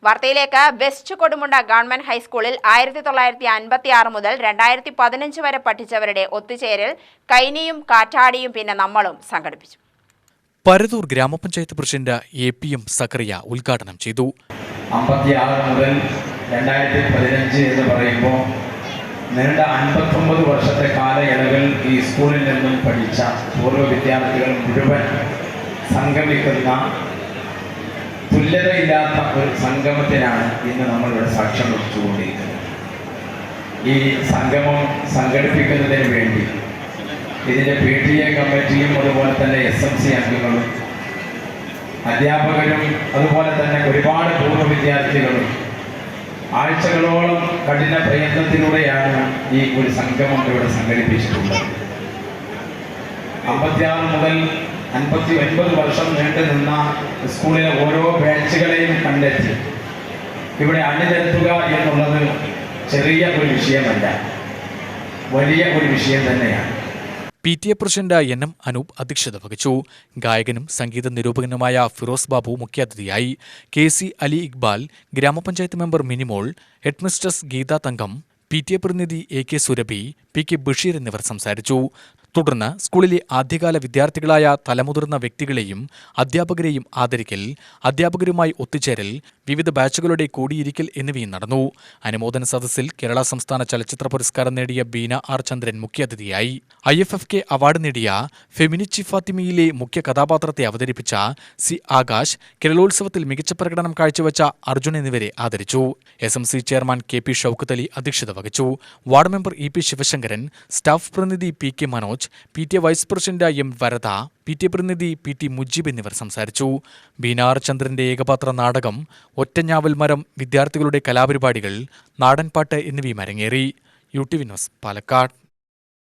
വാർത്തയിലേക്ക്. West Kodumunda government ഹൈസ്കൂളിൽ 1956 മുതൽ 2015 വരെ പഠിച്ചവരുടെ ഒത്തുചേരൽ കൈനിയും കാറ്റാടിയും പിന്നെ നമ്മളും സംഘടിപ്പിച്ചു. പരതൂർ ഗ്രാമപഞ്ചായത്ത് പ്രസിഡന്റ് APM സക്കറിയ ഉദ്ഘാടനം ചെയ്തു. 56 മുതൽ 2015 എന്ന് പറയുമ്പോൾ നീണ്ട 59 വർഷത്തെ കാലയളവിൽ ഈ സ്കൂളിൽ നിന്നും പഠിച്ച പൂർവ്വ വിദ്യാർത്ഥികൾ മുഴുവൻ സംഗമിക്കുന്ന തുല്യതയില്ലാത്ത ഒരു സംഗമത്തിനാണ് ഇന്ന് നമ്മളിവിടെ സാക്ഷ്യം വഹിച്ചുകൊണ്ടിരിക്കുന്നത്. ഈ സംഗമം സംഘടിപ്പിക്കുന്നതിന് വേണ്ടി ഇതിൻ്റെ PTA കമ്മിറ്റിയും അതുപോലെ തന്നെ SMC അംഗങ്ങളും അധ്യാപകരും അതുപോലെ തന്നെ ഒരുപാട് പൂർവ്വ വിദ്യാർത്ഥികളും ആഴ്ചകളോളം കഠിന പ്രയത്നത്തിലൂടെയാണ് ഈ ഒരു സംഗമം ഇവിടെ സംഘടിപ്പിച്ചിട്ടുള്ളത്. 56 മുതൽ 59 വർഷം നീണ്ടു നിന്ന സ്കൂളിലെ ഓരോ ബാച്ചുകളെയും കണ്ടെത്തി ഇവിടെ അണിനിരത്തുക എന്നുള്ളത് ചെറിയ ഒരു വിഷയമല്ല, വലിയ ഒരു വിഷയം തന്നെയാണ്. PTA പ്രസിഡന്റ് NM അനൂപ് അധ്യക്ഷത വഹിച്ചു. ഗായകനും സംഗീത നിരൂപകനുമായ ഫിറോസ് ബാബു മുഖ്യാതിഥിയായി. KC അലി ഇക്ബാൽ, ഗ്രാമപഞ്ചായത്ത് മെമ്പർ മിനിമോൾ, ഹെഡ്മിസ്ട്രസ് ഗീത തങ്കം, PTA പ്രതിനിധി AK സുരഭി, PK ബഷീർ എന്നിവർ സംസാരിച്ചു. തുടർന്ന് സ്കൂളിലെ ആദ്യകാല വിദ്യാർത്ഥികളായ തലമുതിർന്ന വ്യക്തികളെയും അധ്യാപകരെയും ആദരിക്കൽ, അധ്യാപകരുമായി ഒത്തുചേരൽ, വിവിധ ബാച്ചുകളുടെ കൂടിയിരിക്കൽ എന്നിവയും നടന്നു. അനുമോദന സദസ്സിൽ കേരള സംസ്ഥാന ചലച്ചിത്ര പുരസ്കാരം നേടിയ ബീന R ചന്ദ്രൻ മുഖ്യാതിഥിയായി. IFFK അവാർഡ് നേടിയ ഫെമിനിച്ചി ഫാത്തിമയിലെ മുഖ്യ കഥാപാത്രത്തെ അവതരിപ്പിച്ച C ആകാശ്, കേരളോത്സവത്തിൽ മികച്ച പ്രകടനം കാഴ്ചവെച്ച അർജുൻ എന്നിവരെ ആദരിച്ചു. SMC chairman KP Shoukath Ali അധ്യക്ഷത വഹിച്ചു. Ward member EP Sivasankaran, staff പ്രതിനിധി PK Manoj, PTA vice president M Varada, PTA പ്രതിനിധി PT മുജീബ് എന്നിവർ സംസാരിച്ചു. ബീന R ചന്ദ്രന്റെ ഏകപാത്ര നാടകം, ഒറ്റഞ്ഞാവൽ മരം, വിദ്യാർത്ഥികളുടെ കലാപരിപാടികൾ, നാടൻപാട്ട് എന്നിവയും അരങ്ങേറി. UTV news, Palakkad.